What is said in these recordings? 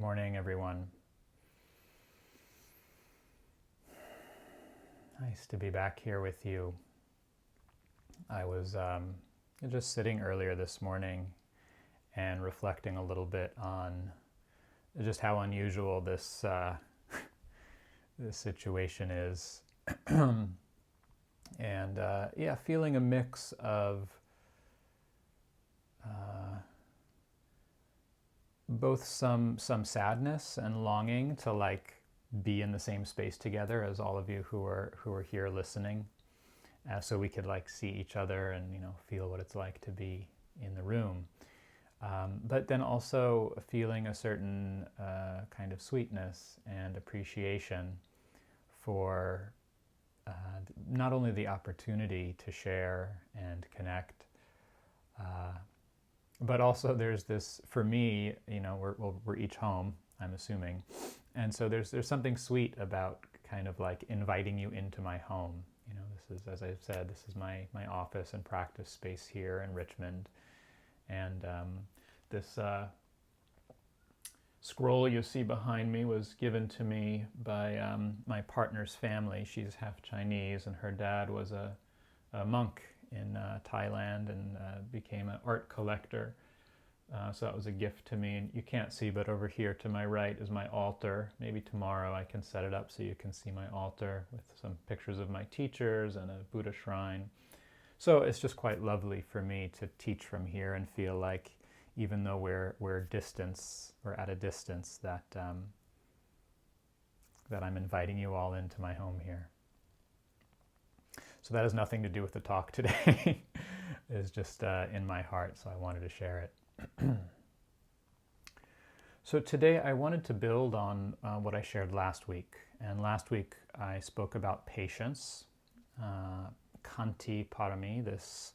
morning, everyone. Nice to be back here with you. I was just sitting earlier this morning and reflecting a little bit on just how unusual this this situation is, and feeling a mix of both some sadness and longing to be in the same space together as all of you who are here listening, so we could see each other and feel what it's like to be in the room. But then also feeling a certain kind of sweetness and appreciation for not only the opportunity to share and connect, but also there's this, for me, we're each home, I'm assuming, and so there's something sweet about kind of inviting you into my home. This is, as I've said, this is my office and practice space here in Richmond, and this scroll you see behind me was given to me by my partner's family. She's half Chinese, and her dad was a monk in Thailand and became an art collector. So that was a gift to me. And you can't see, but over here to my right is my altar. Maybe tomorrow I can set it up so you can see my altar with some pictures of my teachers and a Buddha shrine. So it's just quite lovely for me to teach from here and feel like, even though we're at a distance, that I'm inviting you all into my home here. So that has nothing to do with the talk today. It's just in my heart, so I wanted to share it. So today I wanted to build on what I shared last week. And last week I spoke about patience, Kanti Parami, this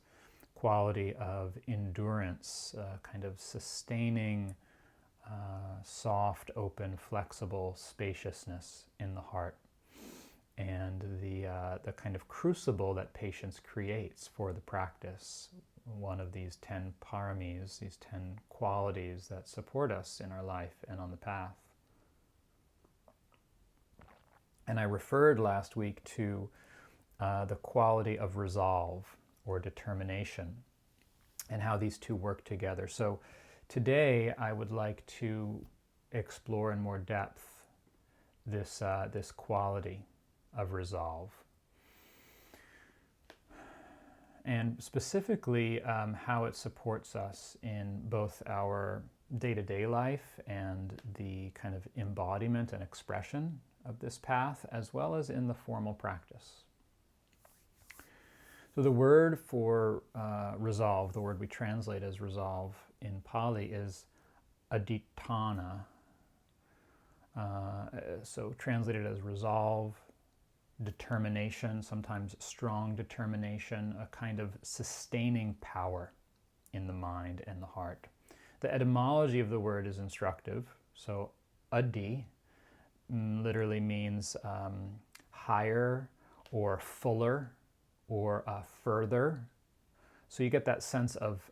quality of endurance, kind of sustaining, soft, open, flexible spaciousness in the heart, and the kind of crucible that patience creates for the practice. One of these 10 paramis, these 10 qualities that support us in our life and on the path. And I referred last week to the quality of resolve or determination and how these two work together. So today I would like to explore in more depth this quality of resolve, and specifically how it supports us in both our day-to-day life and the kind of embodiment and expression of this path, as well as in the formal practice. So the word for resolve, the word we translate as resolve in Pali, is aditana. So translated as resolve, determination, sometimes strong determination, a kind of sustaining power in the mind and the heart. The etymology of the word is instructive. So adi literally means higher or fuller or further. So you get that sense of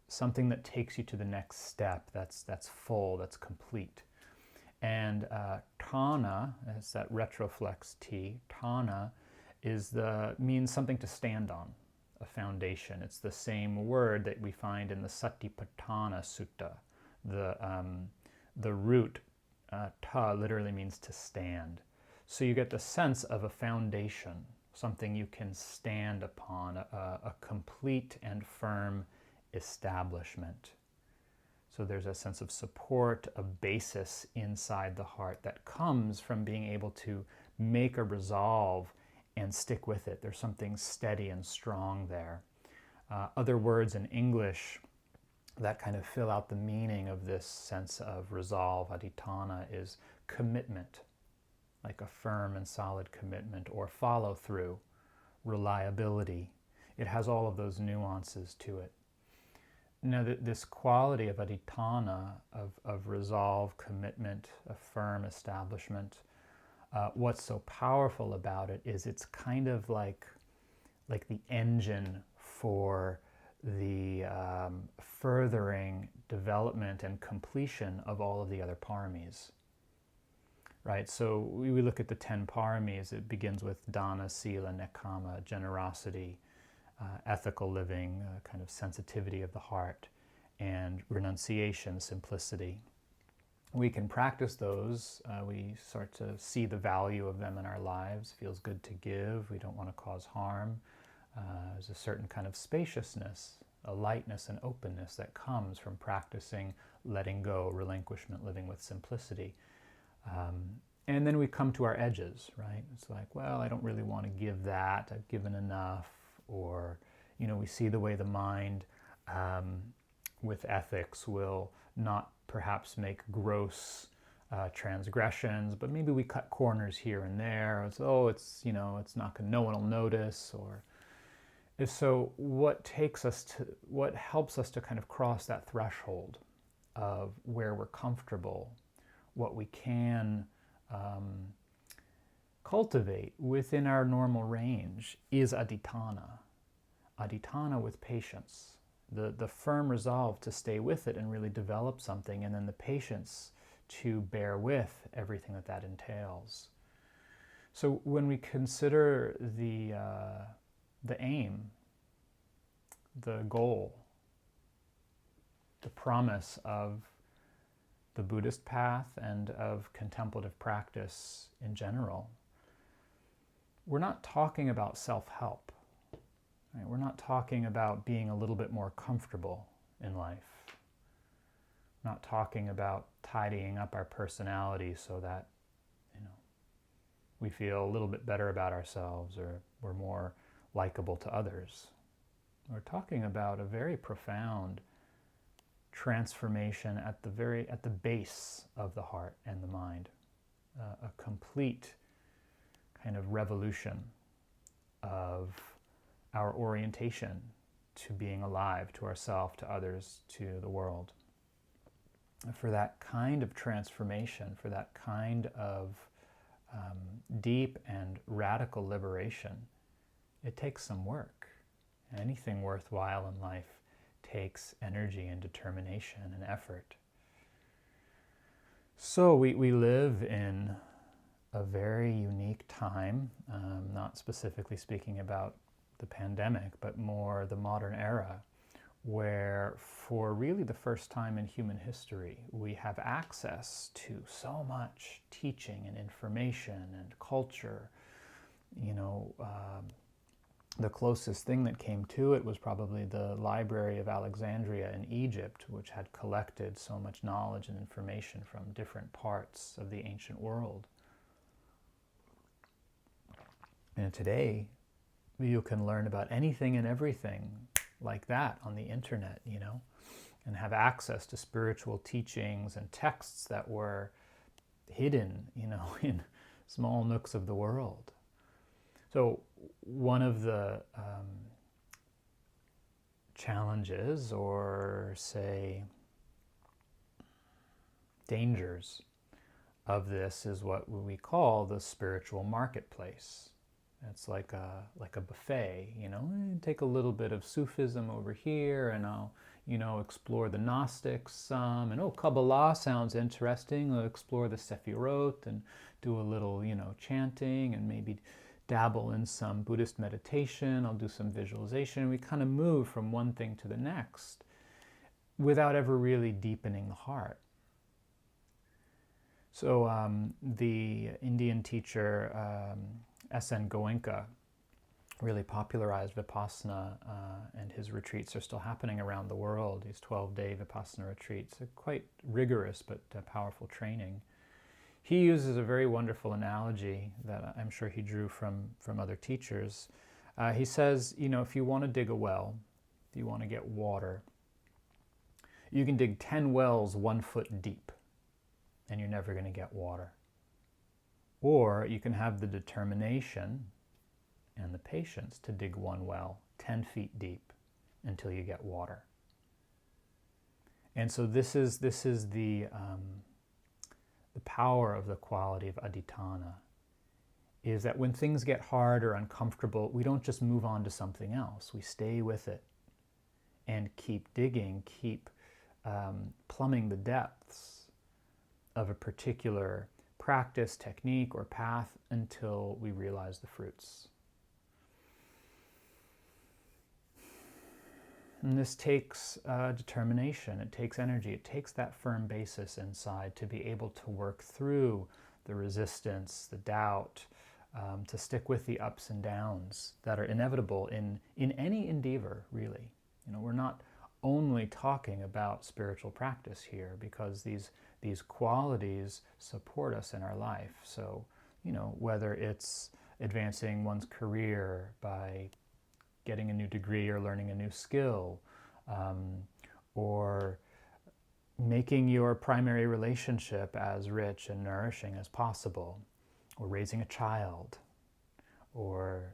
something that takes you to the next step, that's full, that's complete. And tana, it's that retroflex T, tana means something to stand on, a foundation. It's the same word that we find in the Satipatthana Sutta. The root ta literally means to stand. So you get the sense of a foundation, something you can stand upon, a complete and firm establishment. So there's a sense of support, a basis inside the heart that comes from being able to make a resolve and stick with it. There's something steady and strong there. Other words in English that kind of fill out the meaning of this sense of resolve, aditana, is commitment, like a firm and solid commitment, or follow through, reliability. It has all of those nuances to it. Now, this quality of aditana, of resolve, commitment, a firm establishment, what's so powerful about it is it's kind of like the engine for the furthering development and completion of all of the other paramis. Right, so we look at the 10 paramis. It begins with dana, sila, nekama, generosity, ethical living, kind of sensitivity of the heart, and renunciation, simplicity. We can practice those. We start to see the value of them in our lives. Feels good to give. We don't want to cause harm. There's a certain kind of spaciousness, a lightness and openness that comes from practicing letting go, relinquishment, living with simplicity. And then we come to our edges, right? It's like, well, I don't really want to give that. I've given enough. Or, we see the way the mind with ethics will not perhaps make gross transgressions, but maybe we cut corners here and there. It's, it's not going, no one will notice. Or so what helps us to kind of cross that threshold of where we're comfortable, what we can cultivate within our normal range is adhitthana. Adhitthana with patience, the firm resolve to stay with it and really develop something, and then the patience to bear with everything that entails. So when we consider the aim, the goal, the promise of the Buddhist path and of contemplative practice in general, we're not talking about self-help. Right? We're not talking about being a little bit more comfortable in life. We're not talking about tidying up our personality so that, we feel a little bit better about ourselves or we're more likable to others. We're talking about a very profound transformation at the base of the heart and the mind, a complete kind of revolution of our orientation to being alive, to ourselves, to others, to the world. For that kind of transformation, for that kind of deep and radical liberation, it takes some work. Anything worthwhile in life takes energy and determination and effort. So we live in a very unique time, not specifically speaking about the pandemic, but more the modern era, where for really the first time in human history, we have access to so much teaching and information and culture. The closest thing that came to it was probably the Library of Alexandria in Egypt, which had collected so much knowledge and information from different parts of the ancient world. And today, you can learn about anything and everything like that on the internet, and have access to spiritual teachings and texts that were hidden, in small nooks of the world. So one of the challenges, or say dangers of this, is what we call the spiritual marketplace. It's like a buffet, take a little bit of Sufism over here, and I'll, explore the Gnostics some, and Kabbalah sounds interesting. I'll explore the Sefirot and do a little, chanting, and maybe dabble in some Buddhist meditation. I'll do some visualization. We kind of move from one thing to the next without ever really deepening the heart. So the Indian teacher S.N. Goenka really popularized Vipassana, and his retreats are still happening around the world. These 12-day Vipassana retreats are quite rigorous but powerful training. He uses a very wonderful analogy that I'm sure he drew from other teachers. He says, if you want to dig a well, if you want to get water, you can dig 10 wells 1 foot deep, and you're never going to get water. Or you can have the determination and the patience to dig one well 10 feet deep until you get water. And so this is the power of the quality of adhitthana, is that when things get hard or uncomfortable, we don't just move on to something else. We stay with it. and keep digging, keep plumbing the depths of a particular practice, technique, or path until we realize the fruits. And this takes determination, it takes energy, it takes that firm basis inside to be able to work through the resistance, the doubt, to stick with the ups and downs that are inevitable in any endeavor, really. You know, we're not only talking about spiritual practice here, because these qualities support us in our life. So, you know, whether it's advancing one's career by getting a new degree or learning a new skill, or making your primary relationship as rich and nourishing as possible, or raising a child, or,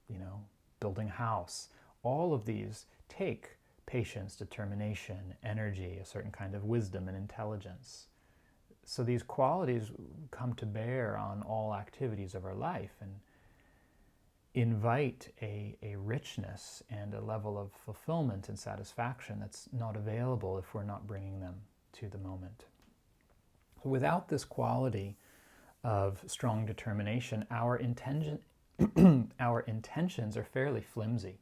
you know, building a house. All of these take patience, determination, energy, a certain kind of wisdom and intelligence. So these qualities come to bear on all activities of our life and invite a richness and a level of fulfillment and satisfaction that's not available if we're not bringing them to the moment. So without this quality of strong determination, our intentions are fairly flimsy.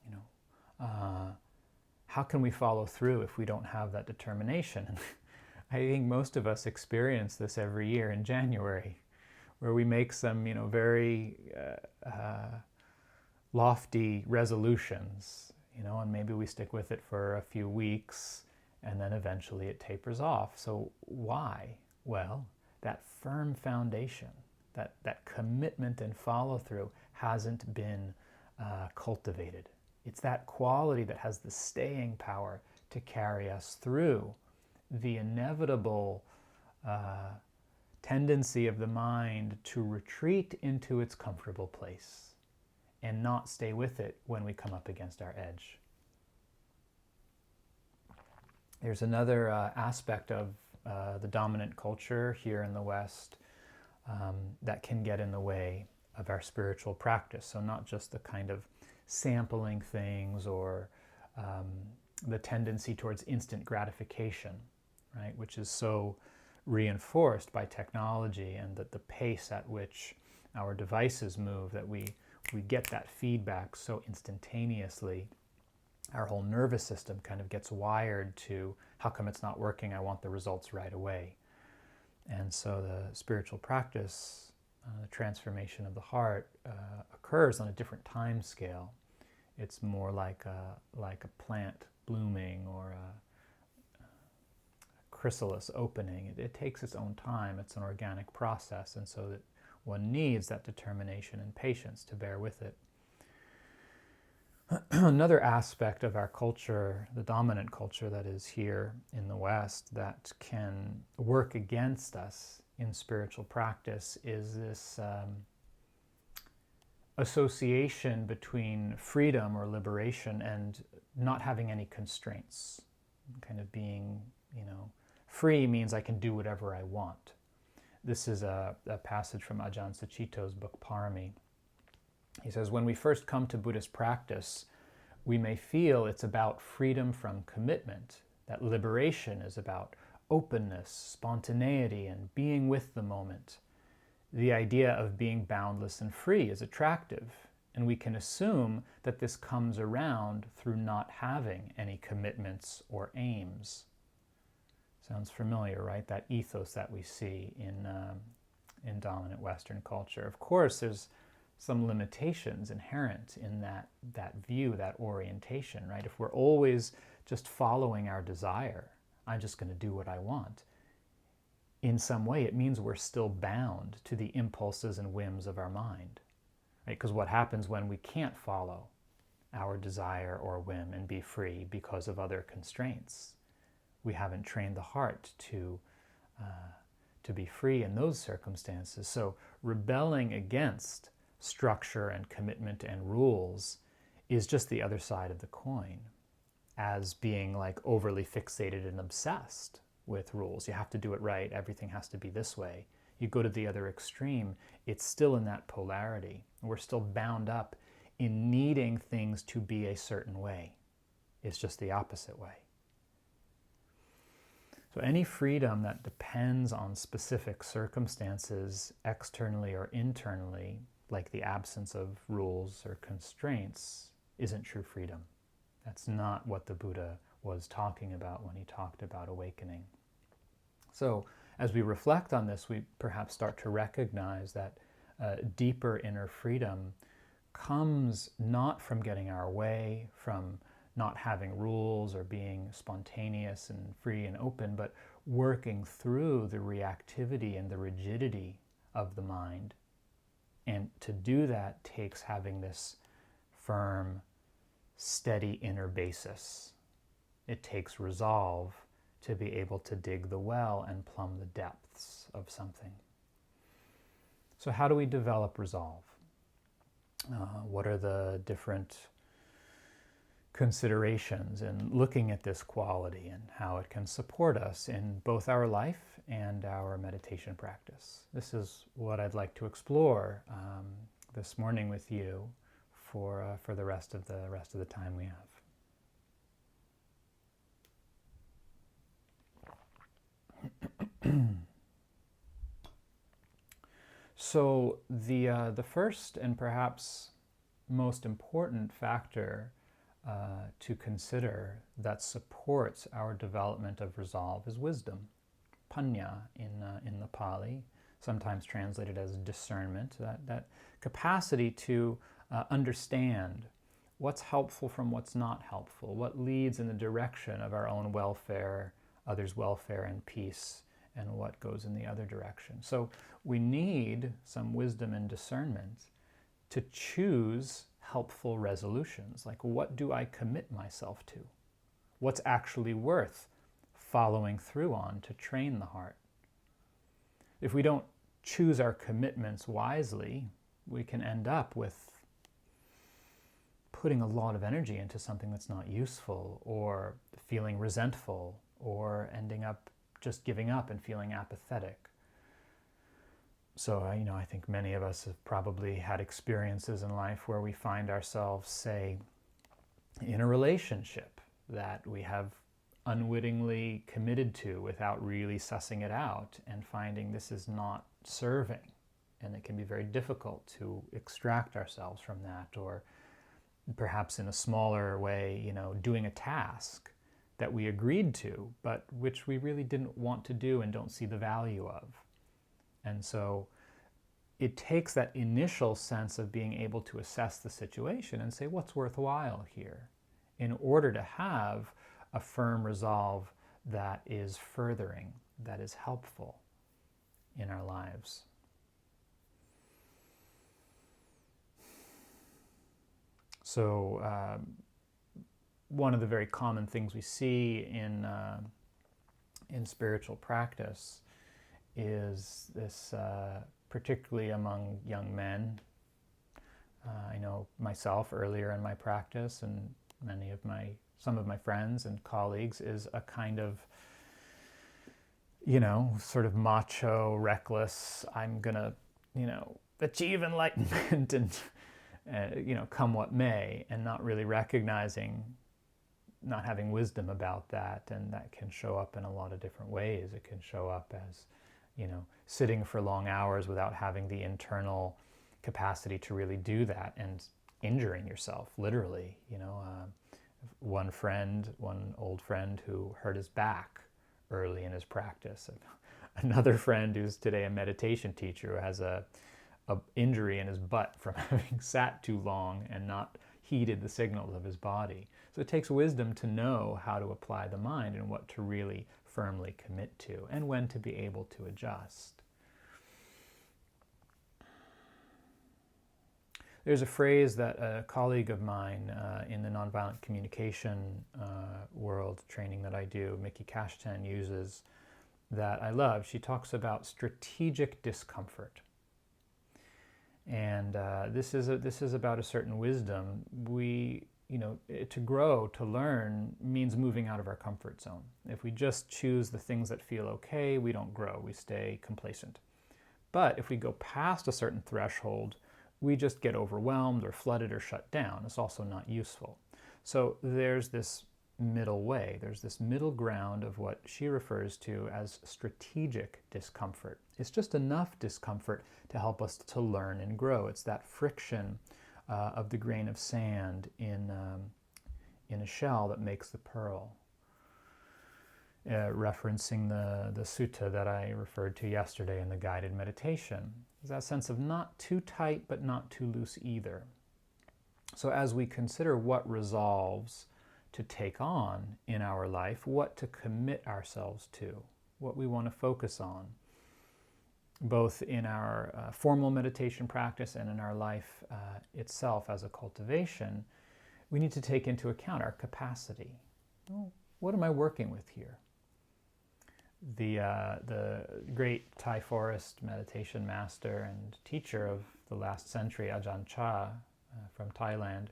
You know, how can we follow through if we don't have that determination? And I think most of us experience this every year in January, where we make some, you know, very lofty resolutions, you know, and maybe we stick with it for a few weeks, and then eventually it tapers off. So why? Well, that firm foundation, that commitment and follow-through hasn't been cultivated. It's that quality that has the staying power to carry us through the inevitable tendency of the mind to retreat into its comfortable place and not stay with it when we come up against our edge. There's another aspect of the dominant culture here in the West that can get in the way of our spiritual practice. So not just the kind of sampling things or the tendency towards instant gratification, right, which is so reinforced by technology and that the pace at which our devices move, that we get that feedback so instantaneously. Our whole nervous system kind of gets wired to, how come it's not working? I want the results right away. And so the spiritual practice, the transformation of the heart, occurs on a different time scale. It's more like a plant blooming or a chrysalis opening. It takes its own time. It's an organic process, and so that one needs that determination and patience to bear with it. Another aspect of our culture, the dominant culture that is here in the West, that can work against us in spiritual practice is this association between freedom or liberation and not having any constraints. Kind of being, you know, free means I can do whatever I want. This is a passage from Ajahn Sucitto's book Parami. He says, when we first come to Buddhist practice, we may feel it's about freedom from commitment, that liberation is about openness, spontaneity, and being with the moment. The idea of being boundless and free is attractive, and we can assume that this comes around through not having any commitments or aims. Sounds familiar, right? That ethos that we see in dominant Western culture. Of course, there's some limitations inherent in that view, that orientation, right? If we're always just following our desire, I'm just going to do what I want, in some way it means we're still bound to the impulses and whims of our mind, right? Because what happens when we can't follow our desire or whim and be free because of other constraints? We haven't trained the heart to be free in those circumstances. So rebelling against structure and commitment and rules is just the other side of the coin, as being like overly fixated and obsessed with rules. You have to do it right. Everything has to be this way. You go to the other extreme, it's still in that polarity. We're still bound up in needing things to be a certain way. It's just the opposite way. So any freedom that depends on specific circumstances, externally or internally, like the absence of rules or constraints, isn't true freedom. That's not what the Buddha was talking about when he talked about awakening. So as we reflect on this, we perhaps start to recognize that deeper inner freedom comes not from getting our way, from not having rules or being spontaneous and free and open, but working through the reactivity and the rigidity of the mind. And to do that takes having this firm, steady inner basis. It takes resolve to be able to dig the well and plumb the depths of something. So how do we develop resolve? What are the different considerations in looking at this quality and how it can support us in both our life and our meditation practice? This is what I'd like to explore this morning with you for the rest of the time we have. So the first and perhaps most important factor to consider that supports our development of resolve is wisdom, panya in the Pali, sometimes translated as discernment, that capacity to understand what's helpful from what's not helpful, what leads in the direction of our own welfare, others' welfare and peace, and what goes in the other direction. So we need some wisdom and discernment to choose helpful resolutions. Like, what do I commit myself to? What's actually worth following through on to train the heart? If we don't choose our commitments wisely, we can end up with putting a lot of energy into something that's not useful, or feeling resentful, or ending up just giving up and feeling apathetic. So, I think many of us have probably had experiences in life where we find ourselves, say, in a relationship that we have unwittingly committed to without really sussing it out, and finding this is not serving. And it can be very difficult to extract ourselves from that, or perhaps in a smaller way, doing a task that we agreed to, but which we really didn't want to do and don't see the value of. And so it takes that initial sense of being able to assess the situation and say, what's worthwhile here, in order to have a firm resolve that is furthering, that is helpful in our lives. So one of the very common things we see in spiritual practice is this, particularly among young men. I know myself earlier in my practice, and some of my friends and colleagues, is a kind of, sort of macho, reckless, I'm gonna, achieve enlightenment and, come what may, and not really recognizing, not having wisdom about that. And that can show up in a lot of different ways. It can show up as, sitting for long hours without having the internal capacity to really do that, and injuring yourself, literally. One old friend who hurt his back early in his practice. Another friend who's today a meditation teacher who has a injury in his butt from having sat too long and not heeded the signals of his body. So it takes wisdom to know how to apply the mind and what to really firmly commit to, and when to be able to adjust. There's a phrase that a colleague of mine in the nonviolent communication world training that I do, Mickey Kashtan, uses that I love. She talks about strategic discomfort. And this is about a certain wisdom. To grow, to learn, means moving out of our comfort zone. If we just choose the things that feel okay, we don't grow, we stay complacent. But if we go past a certain threshold, we just get overwhelmed or flooded or shut down. It's also not useful. So there's this middle way. There's this middle ground of what she refers to as strategic discomfort. It's just enough discomfort to help us to learn and grow. It's that friction of the grain of sand in a shell that makes the pearl. Referencing the sutta that I referred to yesterday in the guided meditation. There's that sense of not too tight but not too loose either. So as we consider what resolves to take on in our life, what to commit ourselves to, what we want to focus on, both in our formal meditation practice and in our life itself as a cultivation, we need to take into account our capacity. Well, what am I working with here? The great Thai forest meditation master and teacher of the last century, Ajahn Chah from Thailand,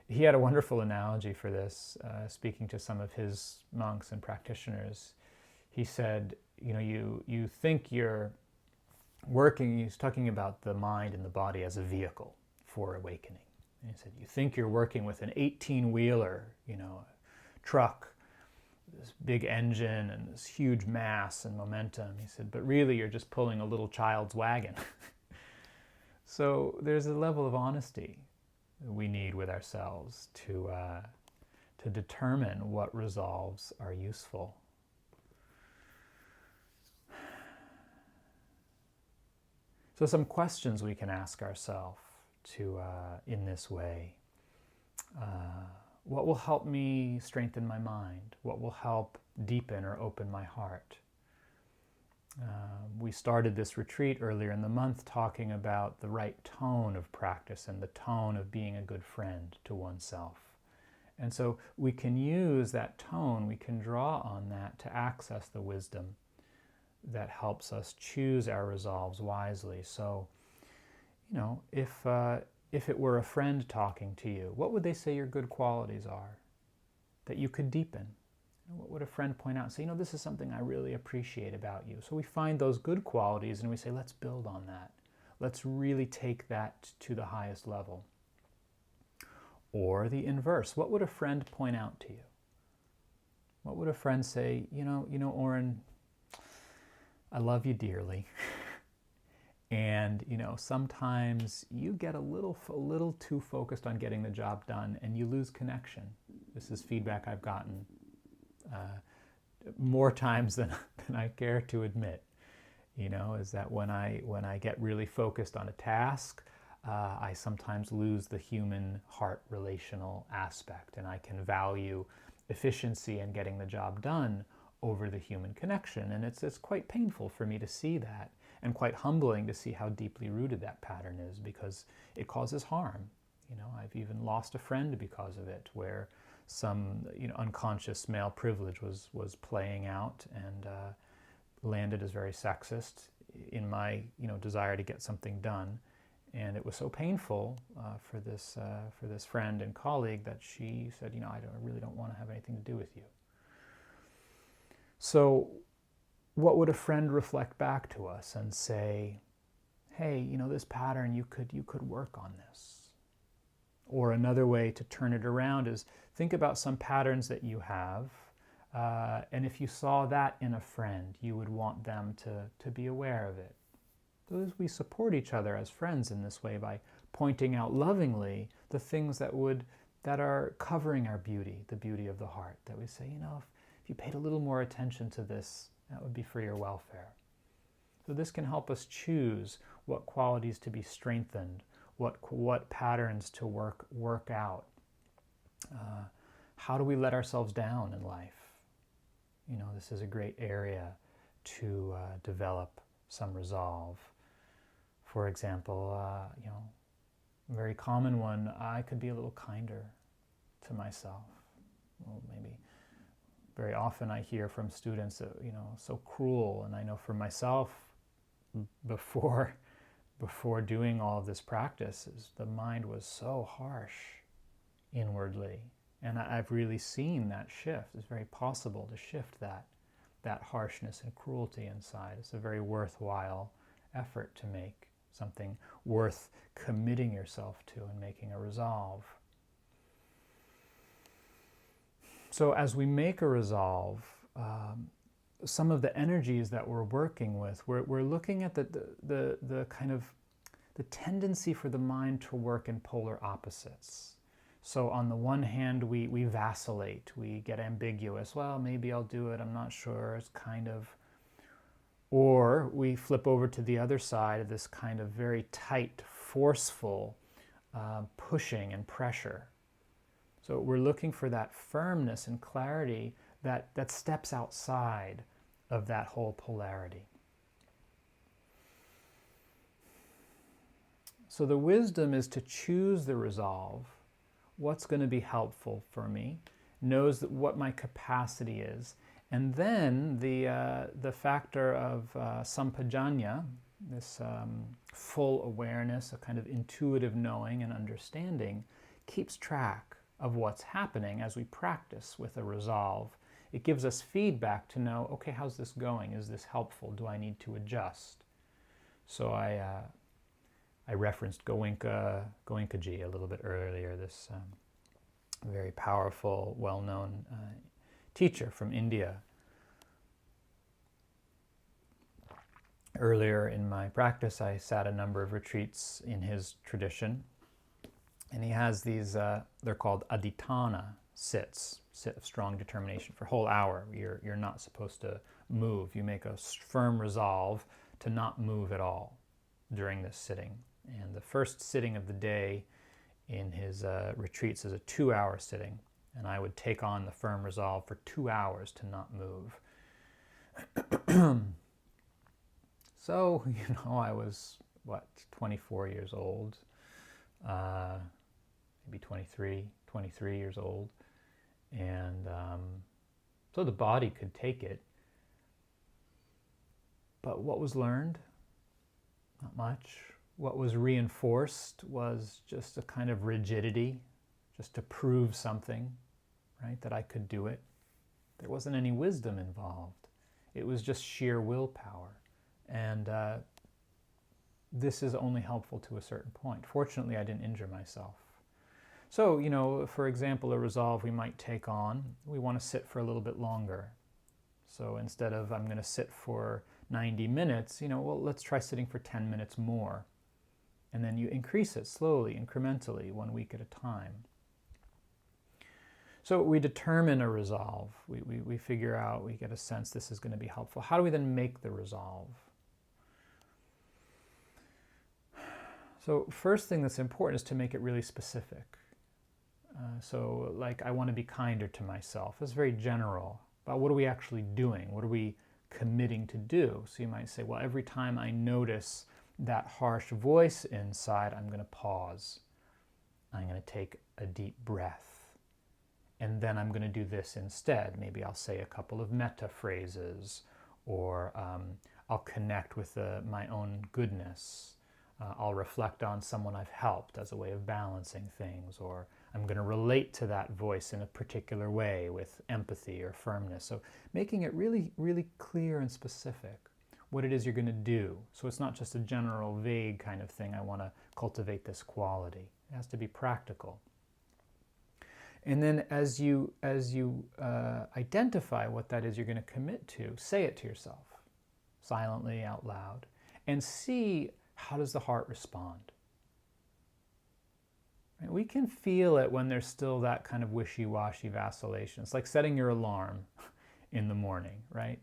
he had a wonderful analogy for this, speaking to some of his monks and practitioners. He said, you think you're working, he's talking about the mind and the body as a vehicle for awakening. And he said, you think you're working with an 18-wheeler, truck, this big engine and this huge mass and momentum. He said, but really you're just pulling a little child's wagon. So there's a level of honesty we need with ourselves to determine what resolves are useful. So some questions we can ask ourselves in this way. What will help me strengthen my mind? What will help deepen or open my heart? We started this retreat earlier in the month talking about the right tone of practice and the tone of being a good friend to oneself. And so we can use that tone, we can draw on that to access the wisdom that helps us choose our resolves wisely. So, if it were a friend talking to you, what would they say your good qualities are that you could deepen? What would a friend point out and say, this is something I really appreciate about you? So we find those good qualities and we say, let's build on that. Let's really take that to the highest level. Or the inverse. What would a friend point out to you? What would a friend say, Oren, I love you dearly. And, sometimes you get a little too focused on getting the job done and you lose connection. This is feedback I've gotten more times than I care to admit, is that when I get really focused on a task, I sometimes lose the human heart relational aspect, and I can value efficiency and getting the job done over the human connection. And it's quite painful for me to see that, and quite humbling to see how deeply rooted that pattern is, because it causes harm. I've even lost a friend because of it, where some unconscious male privilege was playing out and landed as very sexist in my desire to get something done. And it was so painful for this friend and colleague that she said, I really don't want to have anything to do with you. So what would a friend reflect back to us and say, hey, this pattern, you could work on this? Or another way to turn it around is think about some patterns that you have, and if you saw that in a friend, you would want them to be aware of it. So we support each other as friends in this way by pointing out lovingly the things that are covering our beauty, the beauty of the heart, that we say, if you paid a little more attention to this, that would be for your welfare. So this can help us choose what qualities to be strengthened, what patterns to work out. How do we let ourselves down in life? This is a great area to develop some resolve. For example, a very common one, I could be a little kinder to myself. Well, maybe very often I hear from students that, so cruel, and I know for myself, before doing all of this practice, the mind was so harsh inwardly. And I've really seen that shift. It's very possible to shift that harshness and cruelty inside. It's a very worthwhile effort to make. something worth committing yourself to and making a resolve. So as we make a resolve, some of the energies that we're working with, we're looking at the kind of the tendency for the mind to work in polar opposites. So on the one hand, we vacillate, we get ambiguous. Well, maybe I'll do it, I'm not sure, it's kind of. Or we flip over to the other side of this kind of very tight, forceful pushing and pressure. So we're looking for that firmness and clarity that steps outside of that whole polarity. So the wisdom is to choose the resolve, what's going to be helpful for me, knows that what my capacity is, and then the factor of sampajanya, this full awareness, a kind of intuitive knowing and understanding, keeps track of what's happening as we practice with a resolve. It gives us feedback to know, okay, how's this going? Is this helpful? Do I need to adjust? So I referenced Goenkaji a little bit earlier, this very powerful, well-known teacher from India. Earlier in my practice, I sat a number of retreats in his tradition, and he has these, they're called aditana sits, sit of strong determination for a whole hour. You're not supposed to move. You make a firm resolve to not move at all during this sitting. And the first sitting of the day in his retreats is a 2-hour sitting, and I would take on the firm resolve for 2 hours to not move. So, I was, 24 years old, maybe 23 years old, and so the body could take it. But what was learned? Not much. What was reinforced was just a kind of rigidity, just to prove something, right, that I could do it. There wasn't any wisdom involved. It was just sheer willpower. And this is only helpful to a certain point. Fortunately, I didn't injure myself. So, for example, a resolve we might take on, we want to sit for a little bit longer. So instead of I'm going to sit for 90 minutes, well, let's try sitting for 10 minutes more. And then you increase it slowly, incrementally, 1 week at a time. So we determine a resolve. We figure out, we get a sense this is going to be helpful. How do we then make the resolve? So first thing that's important is to make it really specific. So like, I want to be kinder to myself. That's very general. But what are we actually doing? What are we committing to do? So you might say, well, every time I notice that harsh voice inside, I'm going to pause. I'm going to take a deep breath. And then I'm going to do this instead. Maybe I'll say a couple of metta phrases, or I'll connect with my own goodness. I'll reflect on someone I've helped as a way of balancing things, or I'm going to relate to that voice in a particular way with empathy or firmness. So making it really, really clear and specific what it is you're going to do. So it's not just a general, vague kind of thing, I want to cultivate this quality. It has to be practical. And then as you identify what that is you're going to commit to, say it to yourself, silently, out loud, and see how does the heart respond. Right? We can feel it when there's still that kind of wishy-washy vacillation. It's like setting your alarm in the morning, right?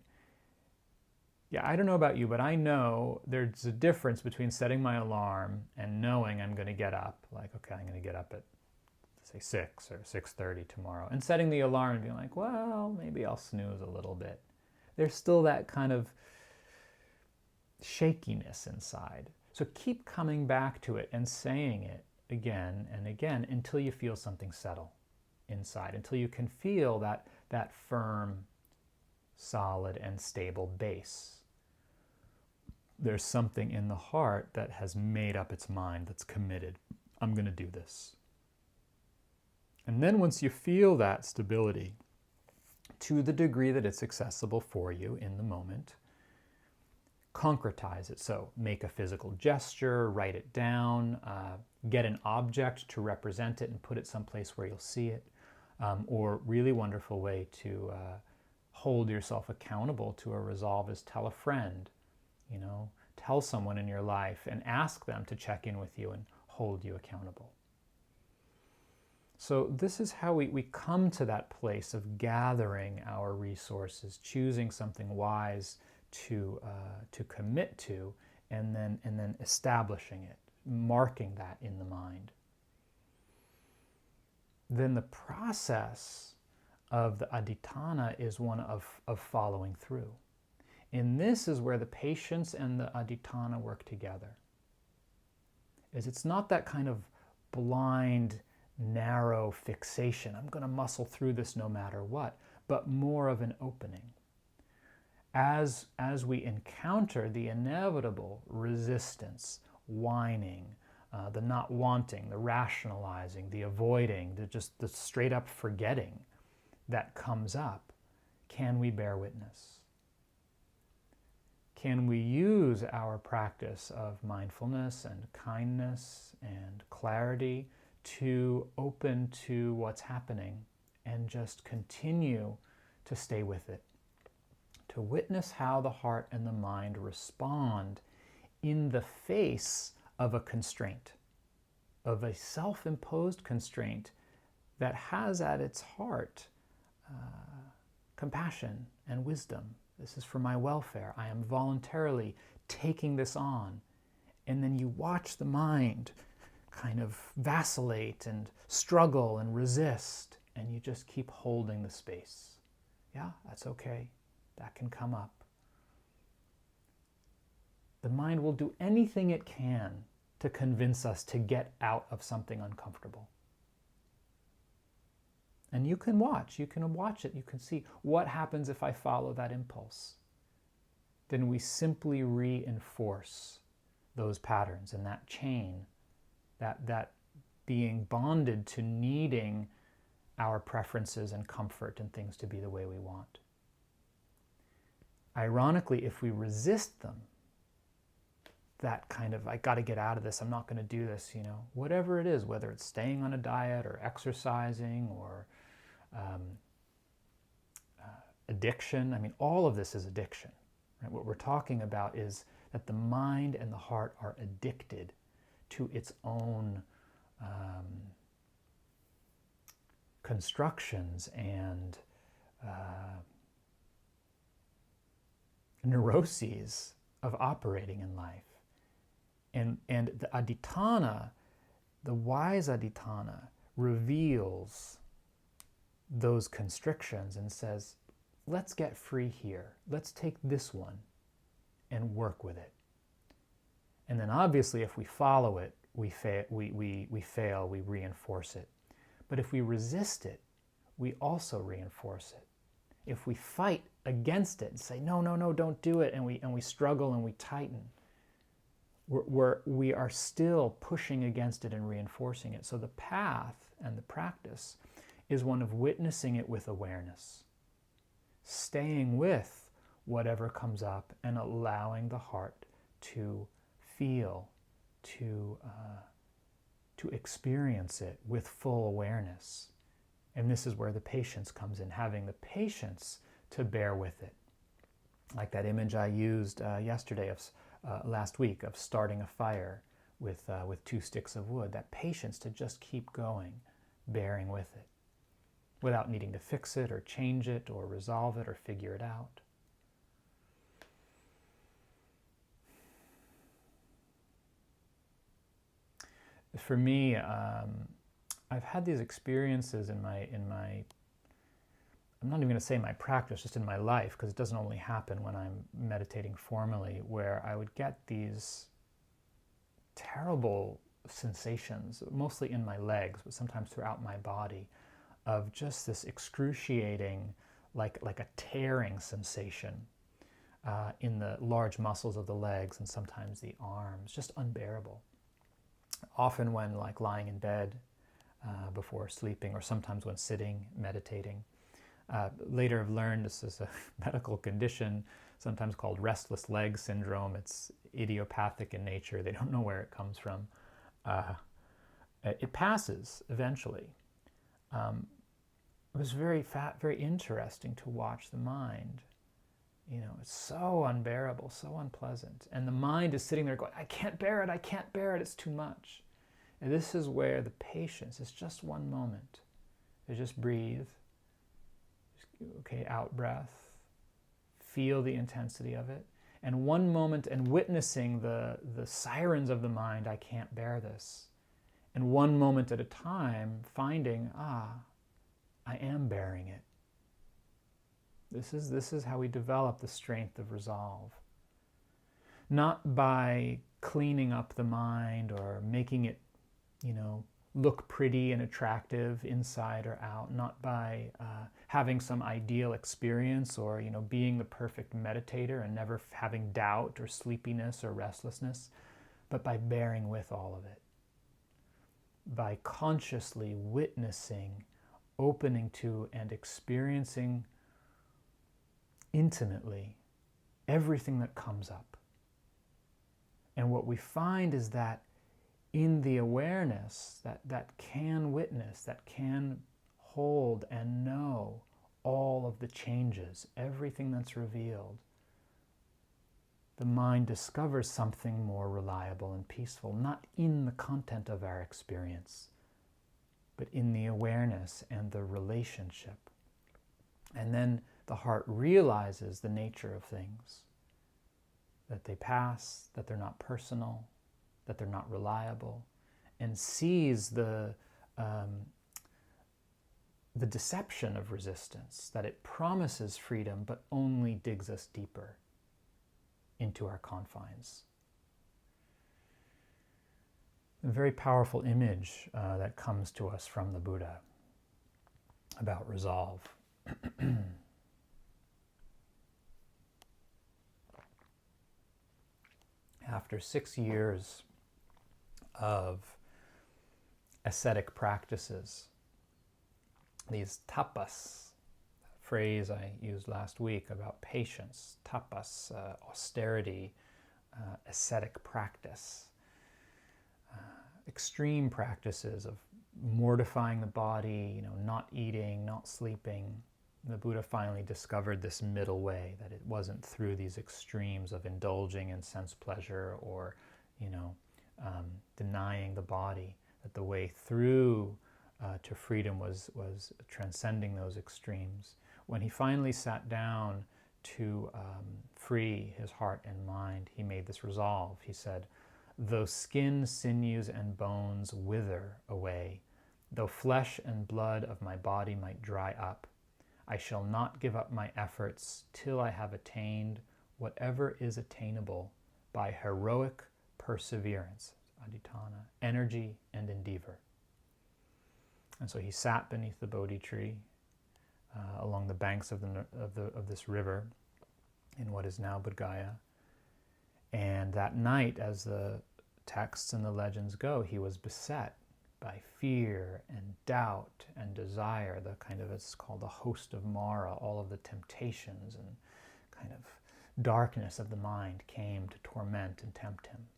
Yeah, I don't know about you, but I know there's a difference between setting my alarm and knowing I'm going to get up. Like, okay, I'm going to get up at, say, 6 or 6:30 tomorrow. And setting the alarm and being like, well, maybe I'll snooze a little bit. There's still that kind of shakiness inside. So keep coming back to it and saying it again and again until you feel something settle inside, until you can feel that firm, solid, and stable base. There's something in the heart that has made up its mind, that's committed. I'm going to do this. And then once you feel that stability, to the degree that it's accessible for you in the moment, concretize it. So make a physical gesture, write it down, get an object to represent it and put it someplace where you'll see it. Or really wonderful way to hold yourself accountable to a resolve is tell a friend, tell someone in your life and ask them to check in with you and hold you accountable. So this is how we come to that place of gathering our resources, choosing something wise to commit to, and then establishing it, marking that in the mind. Then the process of the aditana is one of following through. And this is where the patience and the aditana work together. It's not that kind of blind, narrow fixation. I'm going to muscle through this no matter what, but more of an opening. As we encounter the inevitable resistance, whining, the not wanting, the rationalizing, the avoiding, the straight up forgetting that comes up, can we bear witness? Can we use our practice of mindfulness and kindness and clarity to open to what's happening and just continue to stay with it? To witness how the heart and the mind respond in the face of a constraint, of a self-imposed constraint that has at its heart compassion and wisdom. This is for my welfare. I am voluntarily taking this on. And then you watch the mind kind of vacillate and struggle and resist, and you just keep holding the space. Yeah, that's okay. That can come up. The mind will do anything it can to convince us to get out of something uncomfortable. And you can watch it, you can see what happens if I follow that impulse. Then we simply reinforce those patterns and that chain, that being bonded to needing our preferences and comfort and things to be the way we want. Ironically, if we resist them, that kind of, I got to get out of this, I'm not going to do this, whatever it is, whether it's staying on a diet or exercising or addiction. I mean, all of this is addiction. Right? What we're talking about is that the mind and the heart are addicted to its own constructions and neuroses of operating in life. And the aditana, the wise aditana, reveals those constrictions and says, let's get free here. Let's take this one and work with it. And then obviously if we follow it, we fail, we reinforce it. But if we resist it, we also reinforce it. If we fight against it and say, no, don't do it, and we struggle and we tighten, we are still pushing against it and reinforcing it. So the path and the practice is one of witnessing it with awareness, staying with whatever comes up and allowing the heart to feel, to experience it with full awareness. And this is where the patience comes in, having the patience to bear with it. Like that image I used last week of starting a fire with 2 sticks of wood, that patience to just keep going, bearing with it, without needing to fix it or change it or resolve it or figure it out. For me, I've had these experiences in my I'm not even going to say my practice, just in my life, because it doesn't only happen when I'm meditating formally, where I would get these terrible sensations, mostly in my legs, but sometimes throughout my body, of just this excruciating, like a tearing sensation in the large muscles of the legs and sometimes the arms, just unbearable. Often when lying in bed before sleeping, or sometimes when sitting, meditating. Later I've learned this is a medical condition sometimes called restless leg syndrome. It's idiopathic in nature. They don't know where it comes from. It passes eventually. It was very interesting to watch the mind. It's so unbearable, so unpleasant. And the mind is sitting there going, I can't bear it, it's too much. And this is where the patience is just one moment. You just breathe. Okay, out breath. Feel the intensity of it. And one moment, and witnessing the sirens of the mind, I can't bear this. And one moment at a time, finding, I am bearing it. This is how we develop the strength of resolve. Not by cleaning up the mind or making it, look pretty and attractive inside or out. Not by having some ideal experience or, being the perfect meditator and never having doubt or sleepiness or restlessness, but by bearing with all of it. By consciously witnessing, opening to, and experiencing intimately everything that comes up. And what we find is that in the awareness that can witness, that can hold and know all of the changes, everything that's revealed, the mind discovers something more reliable and peaceful, not in the content of our experience, but in the awareness and the relationship. And then the heart realizes the nature of things, that they pass, that they're not personal, that they're not reliable, and sees the deception of resistance, that it promises freedom but only digs us deeper into our confines. A very powerful image that comes to us from the Buddha about resolve. After 6 years of ascetic practices, these tapas, phrase I used last week about patience, tapas, austerity, ascetic practice, extreme practices of mortifying the body, not eating, not sleeping. The Buddha finally discovered this middle way, that it wasn't through these extremes of indulging in sense pleasure or, denying the body, that the way through to freedom was transcending those extremes. When he finally sat down to free his heart and mind, he made this resolve. He said, "Though skin, sinews, and bones wither away, though flesh and blood of my body might dry up, I shall not give up my efforts till I have attained whatever is attainable by heroic perseverance," adhitthana, energy and endeavor. And so he sat beneath the Bodhi tree along the banks of this river in what is now Bodh Gaya. And that night, as the texts and the legends go, he was beset by fear and doubt and desire, the kind of, it's called the host of Mara, all of the temptations and kind of darkness of the mind came to torment and tempt him.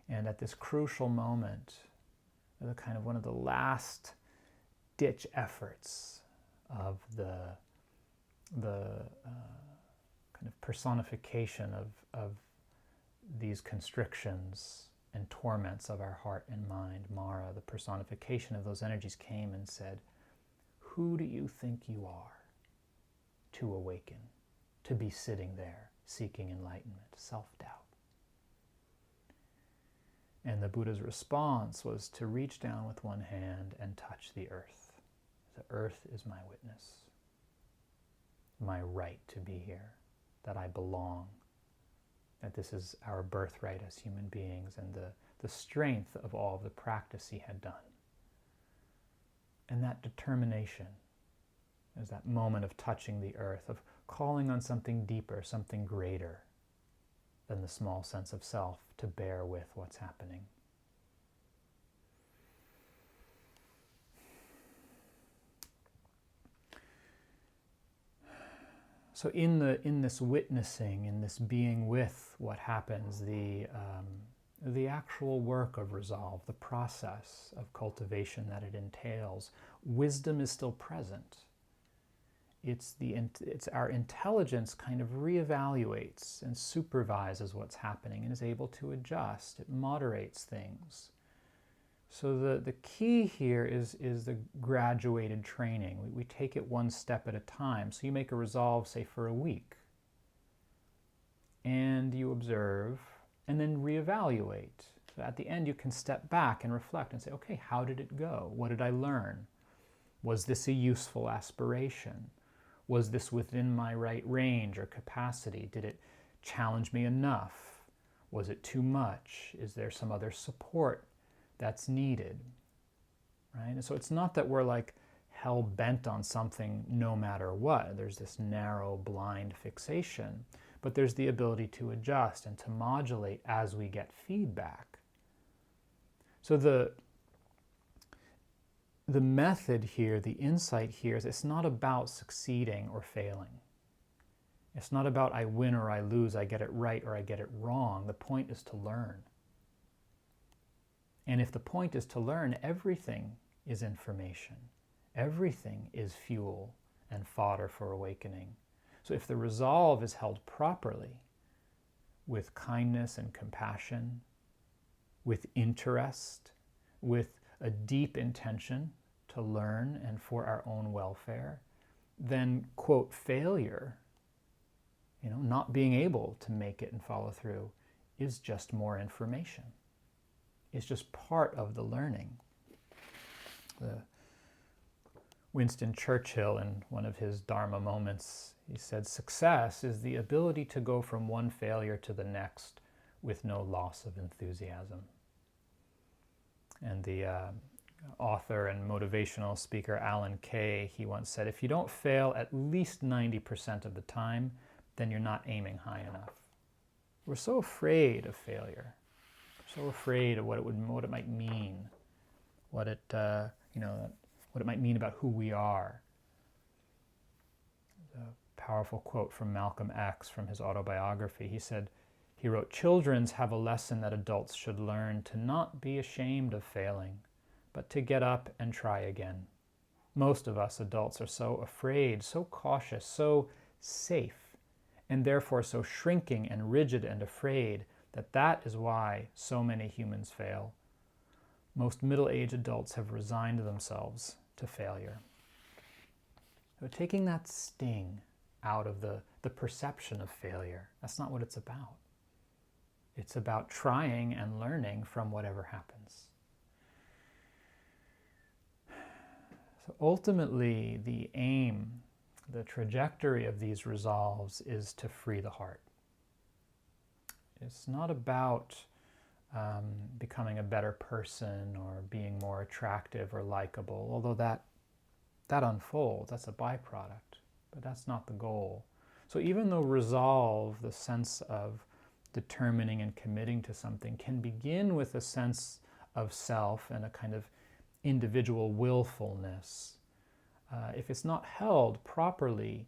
And at this crucial moment, the kind of one of the last ditch efforts of the kind of personification of these constrictions and torments of our heart and mind, Mara, the personification of those energies came and said, "Who do you think you are to awaken, to be sitting there seeking enlightenment?" Self-doubt. And the Buddha's response was to reach down with one hand and touch the earth. The earth is my witness, my right to be here, that I belong, that this is our birthright as human beings, and the strength of all of the practice he had done. And that determination is that moment of touching the earth, of calling on something deeper, something greater than the small sense of self to bear with what's happening. So in this witnessing, in this being with what happens, the actual work of resolve, the process of cultivation that it entails, wisdom is still present. It's our intelligence kind of reevaluates and supervises what's happening and is able to adjust. It moderates things. So the key here is the graduated training. We take it one step at a time. So you make a resolve, say, for a week, and you observe, and then reevaluate. So at the end, you can step back and reflect and say, okay, how did it go? What did I learn? Was this a useful aspiration? Was this within my right range or capacity? Did it challenge me enough? Was it too much? Is there some other support that's needed? Right? And so it's not that we're like hell-bent on something no matter what. There's this narrow, blind fixation, but there's the ability to adjust and to modulate as we get feedback. So the method here, the insight here, is it's not about succeeding or failing. It's not about I win or I lose, I get it right or I get it wrong. The point is to learn. And if the point is to learn, everything is information. Everything is fuel and fodder for awakening. So if the resolve is held properly, with kindness and compassion, with interest, with a deep intention to learn and for our own welfare, then, quote, failure, not being able to make it and follow through, is just more information. It's just part of the learning. Winston Churchill, in one of his Dharma moments, he said, success is the ability to go from one failure to the next with no loss of enthusiasm. And the author and motivational speaker Alan Kay, he once said, if you don't fail at least 90% of the time, then you're not aiming high enough. We're so afraid of failure, so afraid of what it might mean, what it might mean about who we are. There's a powerful quote from Malcolm X from his autobiography. He wrote, children have a lesson that adults should learn, to not be ashamed of failing, but to get up and try again. Most of us adults are so afraid, so cautious, so safe, and therefore so shrinking and rigid and afraid that is why so many humans fail. Most middle-aged adults have resigned themselves to failure. So taking that sting out of the perception of failure, that's not what it's about. It's about trying and learning from whatever happens. So ultimately, the aim, the trajectory of these resolves is to free the heart. It's not about becoming a better person or being more attractive or likable, although that unfolds, that's a byproduct, but that's not the goal. So even though resolve, the sense of determining and committing to something, can begin with a sense of self and a kind of individual willfulness, if it's not held properly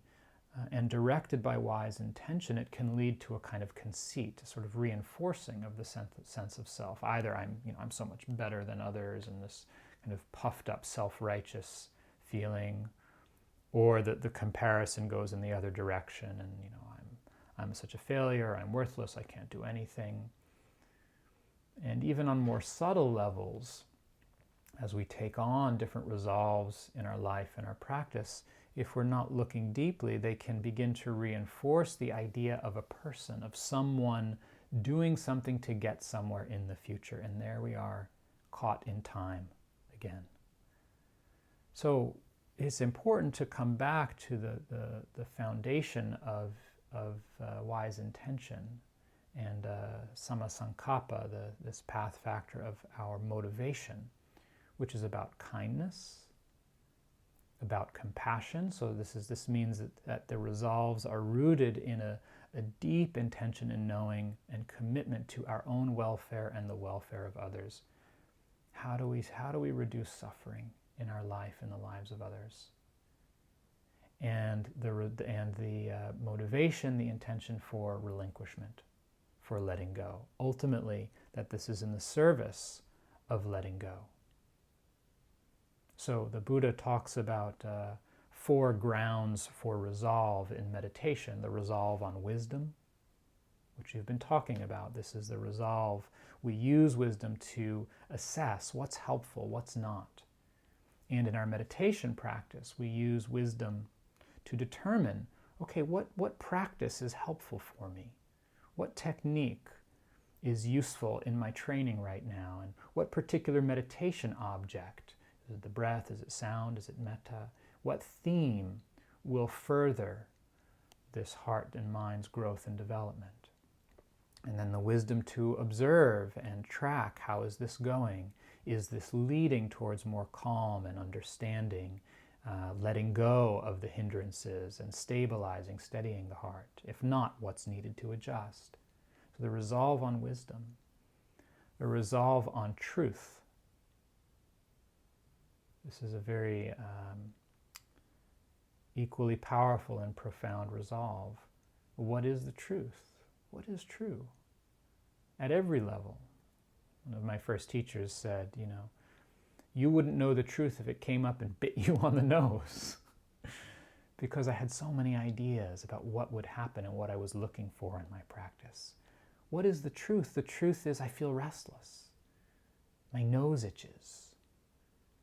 and directed by wise intention, it can lead to a kind of conceit, a sort of reinforcing of the sense of self. Either I'm so much better than others, and this kind of puffed up self-righteous feeling, or that the comparison goes in the other direction, and I'm such a failure, I'm worthless, I can't do anything. And even on more subtle levels, as we take on different resolves in our life and our practice, if we're not looking deeply, they can begin to reinforce the idea of a person, of someone doing something to get somewhere in the future. And there we are, caught in time again. So it's important to come back to the foundation of wise intention and samasankappa, this path factor of our motivation, which is about kindness, about compassion. So this means that the resolves are rooted in a deep intention in knowing and commitment to our own welfare and the welfare of others. How do we reduce suffering in our life and the lives of others? and the motivation, the intention for relinquishment, for letting go. Ultimately, that this is in the service of letting go. So the Buddha talks about 4 grounds for resolve in meditation. The resolve on wisdom, which you've been talking about. This is the resolve. We use wisdom to assess what's helpful, what's not. And in our meditation practice, we use wisdom to determine, okay, what practice is helpful for me? What technique is useful in my training right now? And what particular meditation object? Is it the breath? Is it sound? Is it metta? What theme will further this heart and mind's growth and development? And then the wisdom to observe and track, how is this going? Is this leading towards more calm and understanding, letting go of the hindrances and stabilizing, steadying the heart? If not, what's needed to adjust? So the resolve on wisdom, the resolve on truth. This is a very equally powerful and profound resolve. What is the truth? What is true? At every level. One of my first teachers said, you wouldn't know the truth if it came up and bit you on the nose. Because I had so many ideas about what would happen and what I was looking for in my practice. What is the truth? The truth is I feel restless. My nose itches.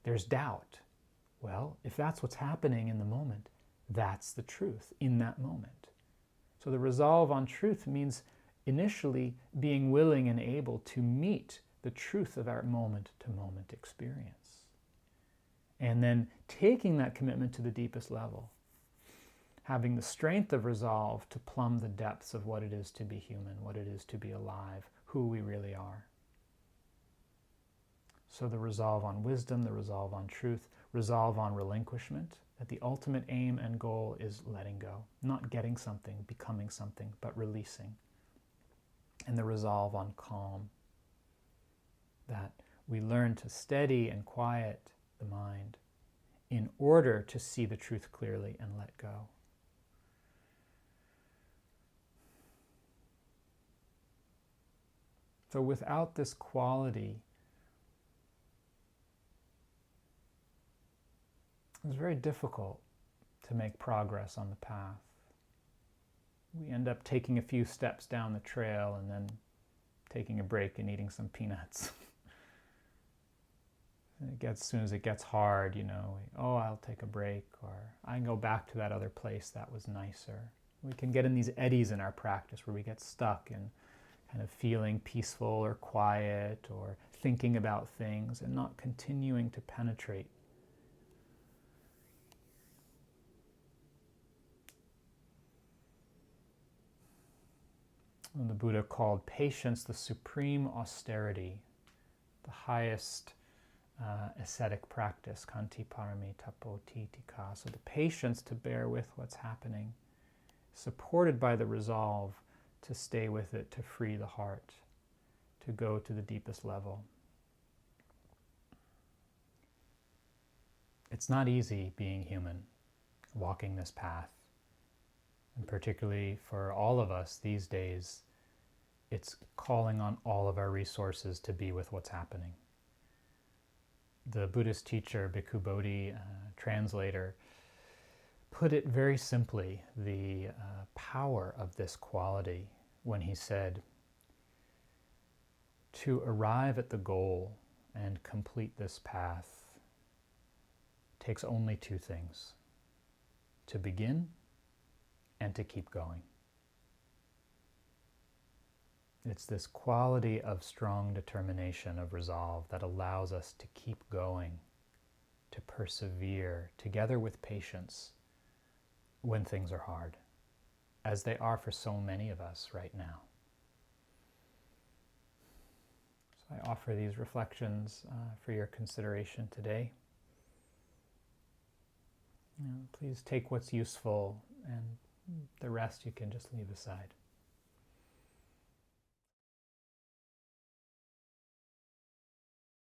There's doubt. Well, if that's what's happening in the moment, that's the truth in that moment. So the resolve on truth means initially being willing and able to meet the truth of our moment-to-moment experience. And then taking that commitment to the deepest level, having the strength of resolve to plumb the depths of what it is to be human, what it is to be alive, who we really are. So the resolve on wisdom, the resolve on truth, resolve on relinquishment, that the ultimate aim and goal is letting go, not getting something, becoming something, but releasing. And the resolve on calm, that we learn to steady and quiet the mind in order to see the truth clearly and let go. So without this quality, it's very difficult to make progress on the path. We end up taking a few steps down the trail and then taking a break and eating some peanuts. As soon as it gets hard, I'll take a break, or I can go back to that other place that was nicer. We can get in these eddies in our practice where we get stuck in kind of feeling peaceful or quiet or thinking about things and not continuing to penetrate. And the Buddha called patience the supreme austerity, the highest ascetic practice, kanti parami tapo titika. So the patience to bear with what's happening, supported by the resolve to stay with it, to free the heart, to go to the deepest level. It's not easy being human, walking this path. And particularly for all of us these days, it's calling on all of our resources to be with what's happening. The Buddhist teacher, Bhikkhu Bodhi, translator, put it very simply, the power of this quality, when he said, to arrive at the goal and complete this path takes only 2 things: to begin and to keep going. It's this quality of strong determination, of resolve, that allows us to keep going, to persevere, together with patience, when things are hard, as they are for so many of us right now. So I offer these reflections for your consideration today. Please take what's useful, and the rest you can just leave aside.